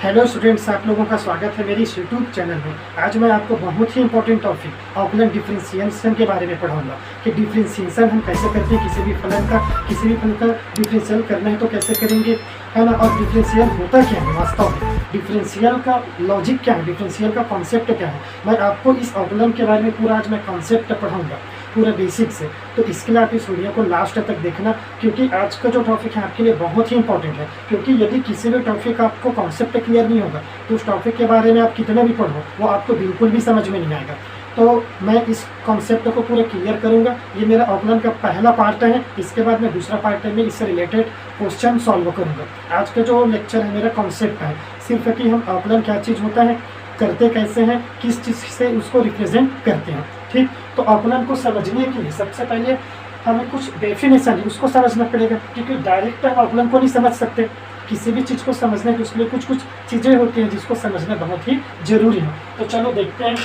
Hello students, आप लोगों का स्वागत है मेरी इस यूट्यूब चैनल में। आज मैं आपको बहुत ही इंपॉर्टेंट टॉपिक ऑकलन डिफरेंशिएशन के बारे में पढ़ाऊंगा कि डिफरेंशिएशन हम कैसे करते हैं। किसी भी फलन का डिफरेंशियल करना है तो कैसे करेंगे, है ना। और डिफरेंशियल होता क्या है वास्तव में, डिफरेंशियल का लॉजिक क्या है, डिफरेंशियल का कॉन्सेप्ट क्या है। मैं आपको इस ऑकलन के बारे में पूरा आज मैं कॉन्सेप्ट पढ़ाऊँगा पूरा बेसिक से। तो इसके लिए आप इस वीडियो को लास्ट तक देखना, क्योंकि आज का जो टॉपिक है आपके लिए बहुत ही इंपॉर्टेंट है। क्योंकि यदि किसी भी टॉपिक का आपको कॉन्सेप्ट क्लियर नहीं होगा तो उस टॉपिक के बारे में आप कितना भी पढ़ो वो आपको बिल्कुल भी समझ में नहीं आएगा। तो मैं इस कॉन्सेप्ट को पूरा क्लियर करूंगा। ये मेरा ऑकलन का पहला पार्ट है। इसके बाद मैं दूसरा पार्ट में इससे रिलेटेड क्वेश्चन सॉल्व करूंगा। आज का जो लेक्चर है मेरा कॉन्सेप्ट है सिर्फ कि हम ऑकलन क्या चीज़ होता है, करते कैसे हैं, किस चीज़ से उसको रिप्रेजेंट करते हैं। ठीक, तो ऑकलन को समझने के लिए सबसे पहले हमें कुछ डेफिनेशन है उसको समझना पड़ेगा, क्योंकि डायरेक्ट हम ऑकलन को नहीं समझ सकते। किसी भी चीज़ को समझने के उसके लिए कुछ कुछ चीज़ें होती हैं जिसको समझना बहुत ही जरूरी है। तो चलो देखते हैं।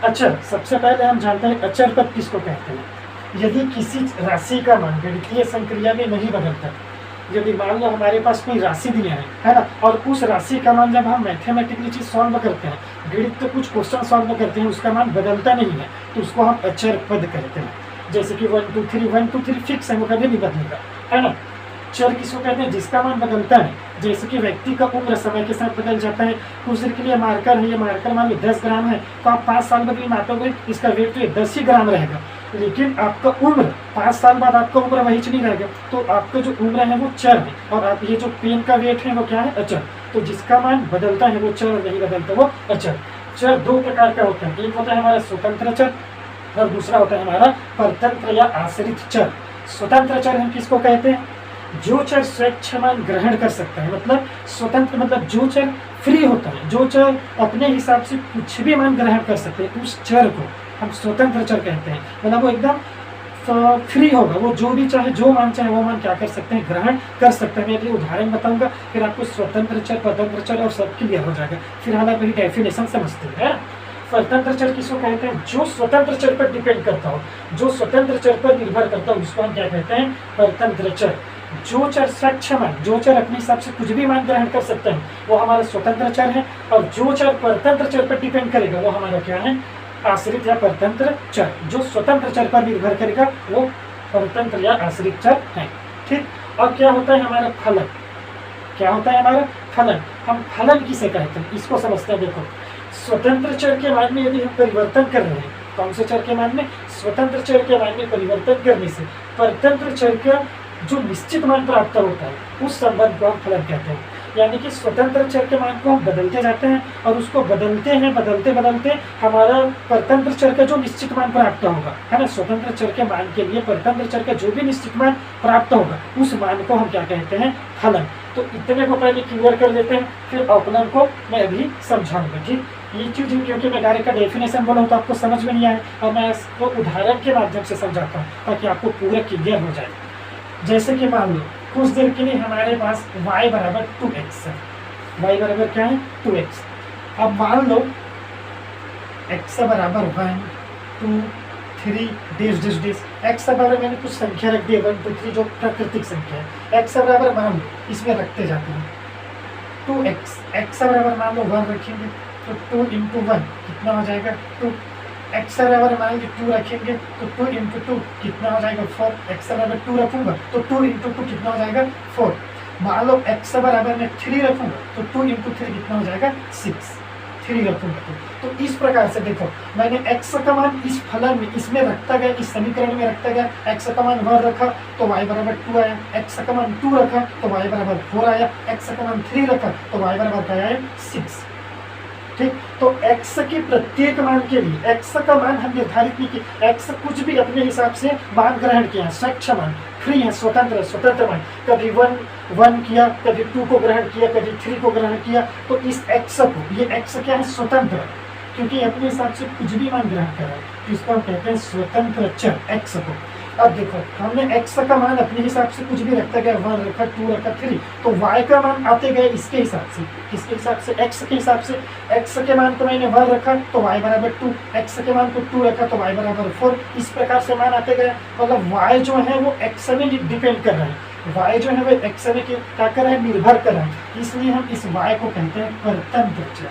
अचर, सबसे पहले हम जानते हैं अचर पद किसको कहते हैं। यदि किसी राशि का मान गणितीय संक्रिया में नहीं बदलता, यदि मान लो हमारे पास कोई राशि दिया है ना, और उस राशि का मान जब हम मैथमेटिकली चीज सॉल्व करते हैं, गणित तो कुछ क्वेश्चन सॉल्व करते हैं, उसका मान बदलता नहीं है तो उसको हम अचर पद कहते हैं। जैसे कि 1 2 3 फिक्स है, वो कभी नहीं बदलेगा, है ना। चर किसको कहते हैं, जिसका मान बदलता है। जैसे कि व्यक्ति का उम्र समय के साथ बदल जाता है। कुछ देर के लिए मार्कर है, ये मार्कर मान लो 10 ग्राम है, तो आप 5 साल बाद भी मापोगे इसका वेट तो 10 ही ग्राम रहेगा। लेकिन आपका उम्र 5 साल बाद आपका उम्र वही नहीं रहेगा, तो आपका जो उम्र है वो चर है। और आप ये जो पेन का वेट है वो क्या है, अचर। तो जिसका मान बदलता है वो चर, नहीं बदलता वो अचर। चर दो प्रकार का होता है, एक होता है हमारा स्वतंत्र चर और दूसरा होता है हमारा परतंत्र या आश्रित चर। स्वतंत्र चर हम किसको कहते हैं, जो चर स्वेच्छ मान ग्रहण कर सकता है। मतलब स्वतंत्र मतलब जो चर फ्री होता है, जो चर अपने हिसाब से कुछ भी मान ग्रहण कर सकते हैं, उस चर को हम स्वतंत्र चर कहते हैं। मतलब वो एकदम फ्री होगा, वो जो भी चाहे जो मान चाहे वो मान क्या कर सकते हैं, ग्रहण कर सकते हैं। मैं अगले उदाहरण बताऊंगा, फिर आपको स्वतंत्र चर परतंत्र चर और सब क्लियर हो जाएगा। फिर हालांकि वही डेफिनेशन समझते हैं। स्वतंत्र चर किसको कहते हैं, जो स्वतंत्र चर पर डिपेंड करता हो, जो स्वतंत्र चर पर निर्भर करता हो, उसको हम क्या कहते हैं, परतंत्र चर। जो चर स्वच्छ मान, जो चर अपने हिसाब से कुछ भी मान ग्रहण कर सकते हैं, वो हमारा स्वतंत्र चर है। और जो चर परतंत्र चर पर डिपेंड करेगा वो हमारा क्या है, आश्रित या परतंत्र चर। जो स्वतंत्र चर पर निर्भर करेगा वो परतंत्र या आश्रित चर है। ठीक, और क्या होता है हमारा फलन, क्या होता है हमारा फलन। हम फलन किसे कहते हैं इसको समझते हैं। देखो, स्वतंत्र चर के मान में यदि हम परिवर्तन कर रहे हैं, कौन से चर के मान में, स्वतंत्र चर के मान में परिवर्तन करने से परतंत्र चर का जो निश्चित मान प्राप्त होता है उस संबंध को हम फलन कहते हैं। यानी कि स्वतंत्र चर के मान को हम बदलते जाते हैं और उसको बदलते हैं, बदलते बदलते हमारा परतंत्र चर का जो निश्चित मान प्राप्त होगा, है ना। स्वतंत्र चर के मान के लिए परतंत्र चर का जो भी निश्चित मान प्राप्त होगा उस मान को हम क्या कहते हैं, फलन। तो इतने को पहले क्लियर कर लेते हैं, फिर ऑकलन को मैं अभी समझाऊंगा। ठीक, ये चीज़ क्योंकि मैं डायरेक्ट का डेफिनेशन बोला हूँ तो आपको समझ में नहीं आए, और मैं इसको उदाहरण के माध्यम से समझाता हूँ ताकि आपको पूरा क्लियर हो जाए। जैसे कि मान लो कुछ देर के लिए हमारे पास y बराबर 2x है। y बराबर क्या है, 2x। अब मान लो x बराबर 1 2 3 डेश डेश डेश। x बराबर मैंने कुछ संख्या रख दी 1 2 3 जो प्राकृतिक संख्या है। x बराबर मान लो इसमें रखते जाते हैं 2x। x बराबर मान लो 1 रखेंगे तो 2 × 1 कितना हो जाएगा, 2। x बराबर मान लो 2 रखेंगे तो 2 × 2 कितना हो जाएगा, 4। x बराबर 2 रखूंगा तो 2 × 2 कितना हो जाएगा, 4। मान लो x बराबर मैं 3 रखूंगा तो 2 × 3 कितना हो जाएगा, 6। 3 रखूंगा तो इस प्रकार से देखो मैंने x का मान इस फलन में इसमें रखता गया, इस समीकरण में रखता गया। x का मान 1 रखा तो y बराबर 2 आया, x का मान 2 रखा तो y बराबर 4 आया, x का मान 3 रखा तो y बराबर क्या आया, 6। ठीक, तो x के प्रत्येक मान के लिए x का मान हम निर्धारित नहीं किया, x कुछ भी अपने हिसाब से मान ग्रहण किया, स्वच्छ मान, फ्री है, स्वतंत्र मान। कभी 1 किया, कभी 2 को ग्रहण किया, कभी 3 को ग्रहण किया। तो इस x को, ये x क्या है, स्वतंत्र, क्योंकि अपने हिसाब से कुछ भी मान ग्रहण कर रहा है, तो इसको हम कहते हैं स्वतंत्र चर x को। अब देखो हमने x का मान अपने हिसाब से कुछ भी रखता गया, 1 रखा, 2 रखा, 3, तो y का मान आते गए इसके हिसाब से, किसके हिसाब से, x के हिसाब से। x के मान को मैंने 1 रखा तो y बराबर 2, x के मान को 2 रखा तो y बराबर 4। इस प्रकार से मान आते गए। मतलब y जो है वो x में डिपेंड कर रहा है, y जो है वो x में क्या कर रहा है, निर्भर कर रहा है, इसलिए हम इस y को कहते हैं परतंत्र चर।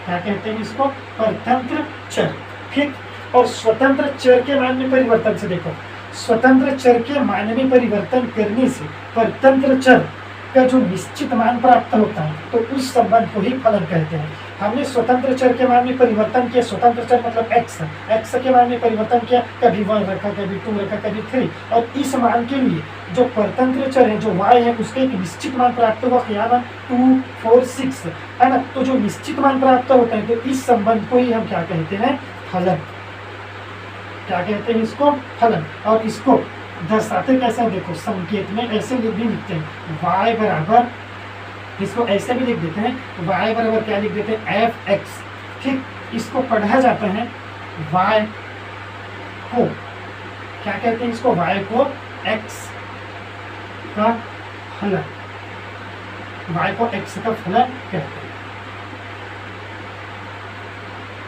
क्या कहते हैं इसको, परतंत्र चर। ठीक, और स्वतंत्र चर के मान में परिवर्तन से देखो, स्वतंत्र चर के मान में परिवर्तन करने से परतंत्र चर का जो निश्चित मान प्राप्त होता है, तो उस संबंध को ही फलन कहते हैं। हमने स्वतंत्र चर के मान में परिवर्तन किया, स्वतंत्र चर मतलब x के मान में परिवर्तन किया, कभी 1 रखा, कभी 2 रखा, कभी 3, और इस मान के लिए जो परतंत्र चर है, जो y है, उसका एक निश्चित मान प्राप्त हुआ, क्या मान 2, 4, 6 है ना। तो जो निश्चित मान प्राप्त होता है, तो इस संबंध को ही हम क्या कहते हैं, फलन। क्या कहते हैं इसको, फलन। और इसको दर्शाते कैसे हैं, देखो संकेत में ऐसे भी लिखते हैं, y बराबर, इसको ऐसे भी लिख देते हैं, y बराबर क्या लिख देते हैं, f(x). ठीक, इसको पढ़ा जाता है y को, क्या कहते हैं इसको, y को x का फलन, y को x का फलन कहते हैं,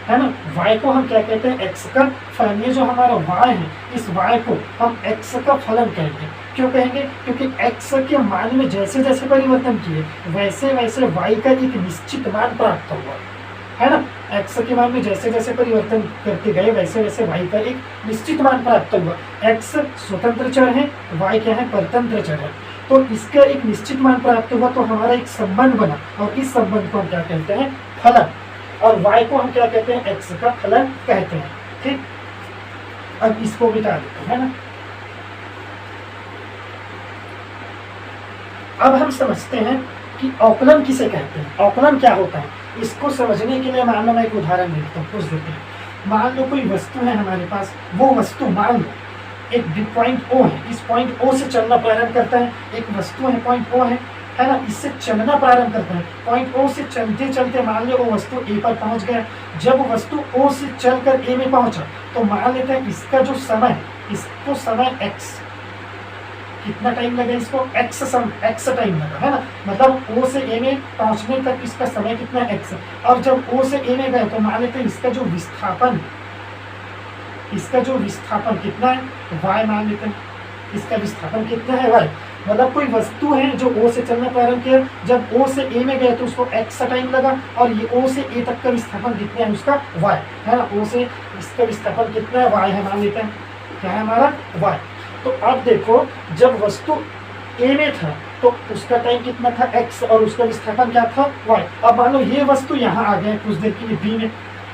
है ना। y को हम क्या कहते हैं, x का फलन। ये जो हमारा y है, इस y को हम x का फलन कहेंगे। क्यों कहेंगे, क्योंकि x के मान में जैसे जैसे परिवर्तन किए, वैसे वैसे y का एक निश्चित मान प्राप्त हुआ, है ना। x के मान में जैसे जैसे परिवर्तन करते गए, वैसे वैसे y का एक निश्चित मान प्राप्त हुआ। x स्वतंत्र चर है, y क्या है, परतंत्र चर है। तो इसका एक निश्चित मान प्राप्त हुआ, तो हमारा एक संबंध बना, और इस संबंध को हम क्या कहते हैं, फलन। और y को हम क्या कहते हैं, x का फलन कहते हैं। ठीक, अब इसको मिटा देते हैं, है ना। अब हम समझते हैं कि अवकलन किसे कहते हैं, अवकलन क्या होता है। इसको समझने के लिए मान लो मैं एक उदाहरण देता हूँ, पूछ देते हैं। मान लो कोई वस्तु है हमारे पास, वो वस्तु मान लो एक पॉइंट O है, इस पॉइंट O से चलना प्रारंभ करता है। एक वस्तु है, पॉइंट O है ना, इससे चलना प्रारंभ करता है। पॉइंट O से चलते चलते मान लो वो वस्तु A पर पहुंच गया। जब वस्तु O से चलकर A में पहुंचा, तो मान लेते हैं इसका जो समय, इसको समय x, कितना टाइम लगा, इसको x टाइम लगा, है ना। मतलब O से A में पहुंचने तक इसका समय कितना x। और जब O से A में गए, तो मान लेते हैं इसका जो विस्थापन, इसका जो विस्थापन कितना है, y मान लेते हैं। इसका विस्थापन कितना है, y। मतलब कोई वस्तु है जो O से चलना प्रारंभ किया, जब O से A में गए तो उसको x टाइम लगा, और ये O से A तक का विस्थापन कितना है उसका, y, है ना। O से इसका विस्थापन कितना है, y है, मान लेते हैं, क्या है हमारा, y। तो अब देखो, जब वस्तु A में था तो उसका टाइम कितना था, x, और उसका विस्थापन क्या था, y। अब मान लो ये वस्तु यहाँ आ गया कुछ देर के लिए B में,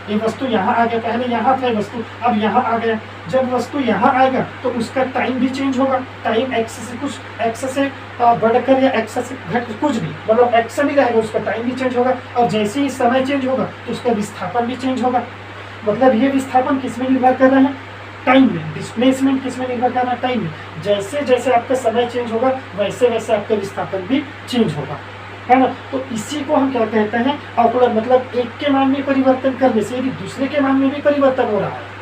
ये वस्तु यहाँ आ गया, पहले यहाँ था वस्तु, अब यहाँ आ गया। जब वस्तु यहाँ आएगा तो उसका टाइम भी चेंज होगा, टाइम x से कुछ, x से बढ़कर या x से घट कुछ भी, मतलब x नहीं रहेगा, उसका टाइम भी चेंज होगा। और जैसे ही समय चेंज होगा तो उसका विस्थापन भी चेंज होगा। मतलब ये विस्थापन किस में निर्भर कर रहा है, टाइम में। डिस्प्लेसमेंट किस में निर्भर कर रहा है, टाइम में। जैसे जैसे आपका समय चेंज होगा, वैसे वैसे आपका विस्थापन भी चेंज होगा, है ना। तो इसी को हम क्या कहते हैं, अवकलन। मतलब एक के मान में परिवर्तन करने से यदि दूसरे के मान में भी परिवर्तन हो रहा है,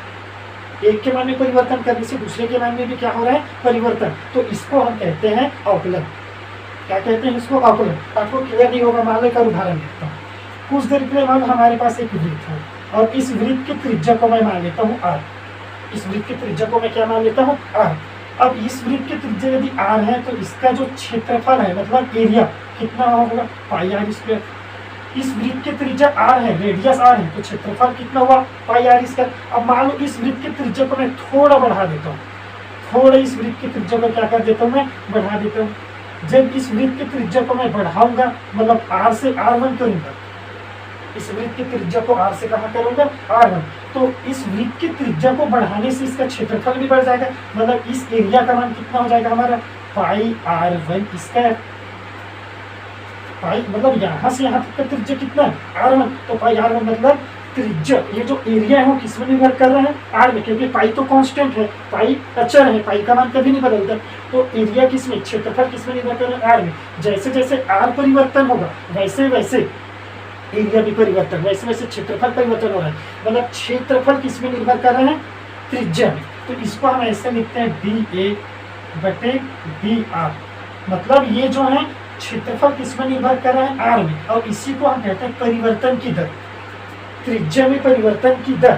एक के मान में परिवर्तन करने से दूसरे के मान में भी क्या हो रहा है, परिवर्तन, तो इसको हम कहते हैं अवकलन। क्या कहते हैं इसको, अवकलन। आपको क्लियर नहीं होगा, मान लो एक उदाहरण देता हूँ। कुछ देर के लिए मान हमारे पास एक वृत्त है, और इस वृत्त की त्रिज्या को मैं मान लेता हूँ r। इस वृत्त की त्रिज्या को मैं क्या मान लेता हूँ, r। अब इस वृत्त की त्रिज्या यदि r है, तो इसका जो क्षेत्रफल है, मतलब एरिया, कितना होगा, पाई r स्क्वायर। इस वृत्त की त्रिज्या r है, रेडियस r है, तो क्षेत्रफल कितना हुआ, पाई r स्क्वायर। अब मान लो इस वृत्त की त्रिज्या को मैं थोड़ा बढ़ा देता हूँ, थोड़ा इस वृत्त की त्रिज्या को क्या कर देता हूँ, मैं बढ़ा देता हूँ। जब इस वृत्त की त्रिज्या को मैं बढ़ाऊंगा, मतलब r से r1 करूंगा, इस वृत्त की त्रिज्या को r से कहाँ करूंगा, r1, तो इस वृत्त की त्रिज्या को बढ़ाने से इसका क्षेत्रफल भी बढ़ जाएगा। मतलब इस एरिया का मान कितना हो जाएगा हमारा, पाई r1 स्क्वायर। पाई मतलब यहाँ से यहाँ तक का त्रिज्या कितना है, r1, तो पाई r1 मतलब त्रिज्या, ये जो एरिया है वो किस में निर्भर कर रहा है, r में, क्योंकि पाई तो कांस्टेंट है, पाई अचर है, पाई का मान कभी नहीं बदलता। तो एरिया किस में, क्षेत्रफल किस में निर्भर कर रहा है, r में। जैसे जैसे r परिवर्तन होगा, वैसे वैसे एरिया भी परिवर्तन, वैसे वैसे क्षेत्रफल परिवर्तन हो रहा है। मतलब क्षेत्रफल किस में निर्भर कर रहे हैं, त्रिज्या में। तो इसको हम ऐसे लिखते हैं dA/dr। मतलब ये जो है क्षेत्रफल किस में निर्भर कर रहा है, r में। और इसी को हम कहते हैं परिवर्तन की दर, त्रिज्या में परिवर्तन की दर।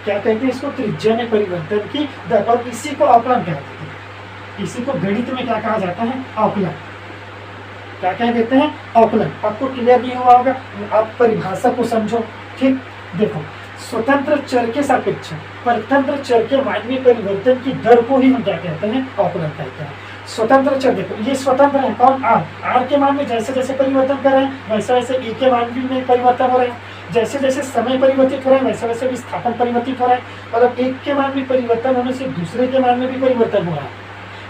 क्या कहते हैं इसको, त्रिज्या में परिवर्तन की दर। और इसी को अवकलन कहते हैं, इसी को गणित में क्या कहा जाता है, अवकलन। क्या कह देते हैं, अवकलन। आपको क्लियर नहीं हुआ होगा, आप परिभाषा को समझो। ठीक, देखो स्वतंत्र चर के सापेक्ष परतंत्र चर के मान में परिवर्तन की दर को ही हम क्या कहते हैं, अवकलन कहते हैं। स्वतंत्र चर देखो, ये स्वतंत्र है कौन, आर के मान में जैसे जैसे परिवर्तन कर रहे हैं वैसे वैसे ई के मान भी में परिवर्तन हो रहे हैं, जैसे जैसे समय परिवर्तित हो रहा है वैसे वैसे विस्थापन परिवर्तित हो रहा है, मतलब एक के मान में परिवर्तन होने से दूसरे के मान में भी परिवर्तन हो रहा है।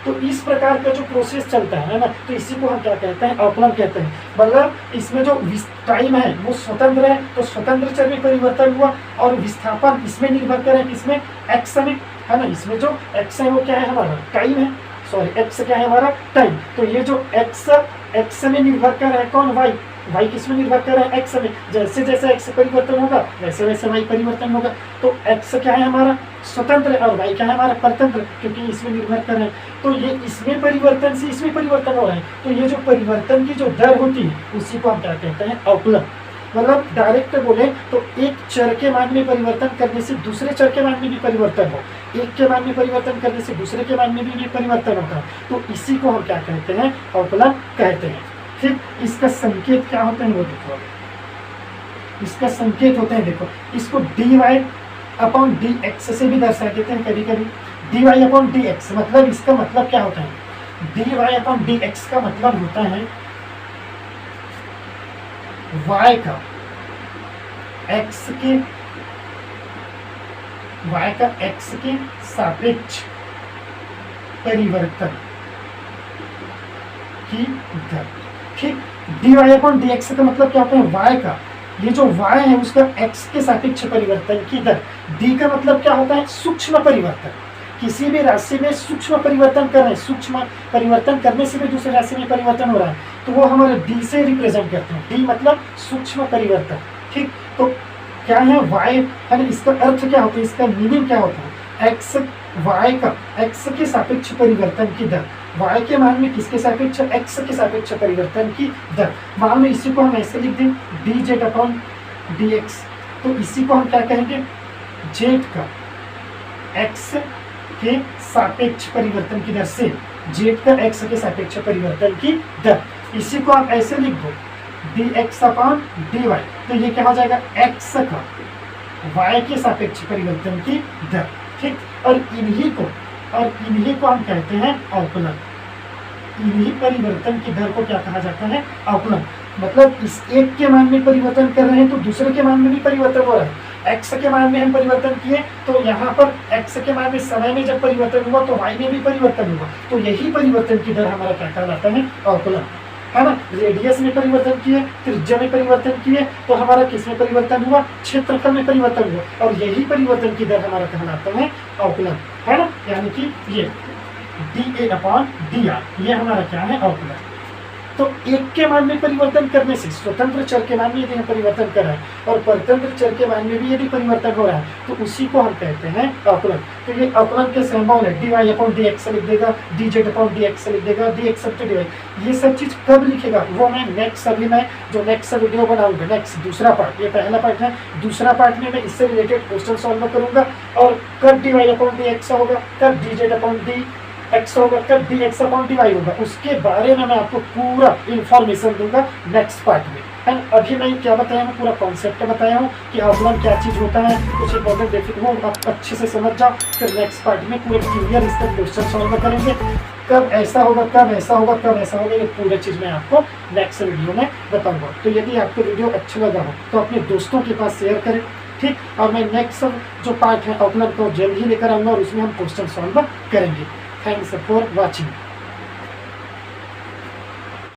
तो इस प्रकार का जो प्रोसेस चलता है ना, तो इसी को हम क्या कहते हैं, अवकलन कहते हैं। मतलब इसमें जो टाइम है वो स्वतंत्र है, तो स्वतंत्र चर में परिवर्तन हुआ, और विस्थापन इसमें निर्भर करे किसमें, एक्स में, है ना। इसमें जो एक्स है वो क्या है, हमारा टाइम है, सॉरी एक्स क्या है, हमारा टाइम। तो ये जो एक्स में निर्भर कर रहा है कौन, वाई किस में निर्भर कर रहा है, एक्स में। जैसे जैसे एक्स परिवर्तन होगा वैसे वैसे वाई परिवर्तन होगा। तो एक्स क्या है हमारा स्वतंत्र और वाई क्या है हमारा परतंत्र, क्योंकि इसमें निर्भर कर रहे हैं। तो ये इसमें परिवर्तन से इसमें परिवर्तन हो रहा है, तो ये जो परिवर्तन की जो दर होती है उसी को हम क्या कहते हैं, अवकलन। मतलब डायरेक्ट बोले तो एक चर के मान में परिवर्तन करने से दूसरे चर के मान में भी परिवर्तन हो, एक के मान में परिवर्तन करने से दूसरे के मान में भी परिवर्तन होता है, तो इसी को हम क्या कहते हैं, अवकलन कहते हैं। ठीक, इसका संकेत क्या होता है वो देखो, इसका संकेत होते हैं, देखो इसको dy अपॉन dx से भी दर्शा देते हैं कभी कभी। dy अपॉन dx मतलब इसका मतलब क्या होता है, dy अपॉन dx का मतलब होता है y का x के सापेक्ष परिवर्तन की दर। ठीक, dy अपॉन dx का मतलब क्या होता है, y का, ये जो y है उसका x के सापेक्ष परिवर्तन की दर। d का मतलब क्या होता है, सूक्ष्म परिवर्तन। किसी भी राशि में सूक्ष्म परिवर्तन कर रहे हैं, सूक्ष्म परिवर्तन करने से भी दूसरी राशि में परिवर्तन हो रहा है, तो वो हमारे d से रिप्रेजेंट करते हैं। d मतलब सूक्ष्म परिवर्तन। ठीक, तो क्या है y है ना, इसका अर्थ क्या होता है, इसका मीनिंग क्या होता है, y का x के सापेक्ष परिवर्तन की दर। y के मान में किसके सापेक्ष, x के सापेक्ष परिवर्तन की दर। मान में इसी को हम ऐसे लिख दें dz अपॉन dx, तो इसी को हम क्या कहेंगे, z का x के सापेक्ष परिवर्तन की दर से, z का x के सापेक्ष परिवर्तन की दर। इसी को आप ऐसे लिख दो dx अपॉन dy, तो ये क्या हो जाएगा, x का y के सापेक्ष परिवर्तन की दर। ठीक, और इन्हीं को हम कहते हैं अवकलन। इन्हीं परिवर्तन की दर को क्या कहा जाता है, अवकलन। मतलब इस एक के मान में परिवर्तन कर रहे हैं तो दूसरे के मान में भी परिवर्तन हो रहा है। x के मान में हम परिवर्तन किए तो यहाँ पर x के मान में समय में जब परिवर्तन हुआ तो y में भी परिवर्तन हुआ, तो यही परिवर्तन की दर हमारा क्या कहलाता है, अवकलन, है ना। रेडियस में परिवर्तन किए, त्रिज्या में परिवर्तन किए, तो हमारा किस में परिवर्तन हुआ, क्षेत्रफल में परिवर्तन हुआ, और यही परिवर्तन की दर हमारा कहलाता है अवकलन, है ना। यानी कि ये dA अपॉन dr ये हमारा क्या है, अवकलन। तो एक के मान में परिवर्तन करने से स्वतंत्र चर के मान में यदि हम परिवर्तन कर रहे हैं और परतंत्र चर के मान में भी यदि परिवर्तन हो रहा है, तो उसी को हम कहते हैं अवकलन। तो ये अवकलन के सिंबल है, dy अपॉन dx लिख देगा, dz अपॉन dx लिख देगा, dx अपॉन dy। ये सब चीज कब लिखेगा वो मैं नेक्स्ट, अभी मैं जो नेक्स्ट वीडियो बनाऊंगा, नेक्स्ट दूसरा पार्ट, ये पहला पार्ट है, दूसरा पार्ट में मैं इससे रिलेटेड क्वेश्चन सॉल्व करूंगा, और कब dy अपॉन dx होगा, कब dz अपॉन dx होगा, कब dx अपॉन dy होगा, उसके बारे में मैं आपको पूरा इंफॉर्मेशन दूंगा नेक्स्ट पार्ट में। एंड अभी मैं क्या बताया हूँ, पूरा कॉन्सेप्ट बताया हूँ कि अवकलन क्या चीज़ होता है, कुछ इंपॉर्टेंट बेसिक वो आप अच्छे से समझ जाओ। फिर नेक्स्ट पार्ट में पूरे क्लियर इसका क्वेश्चन सॉल्व करेंगे, कब ऐसा होगा, कब ऐसा होगा, कब ऐसा होगा, ये पूरे चीज़ मैं आपको नेक्स्ट वीडियो में बताऊँगा। तो यदि आपको वीडियो अच्छा लगा हो तो अपने दोस्तों के पास शेयर करें, ठीक। और मैं नेक्स्ट जो पार्ट है अवकलन को जल्द ही लेकर आऊँगा और उसमें हम क्वेश्चन सॉल्व करेंगे। Thanks for watching.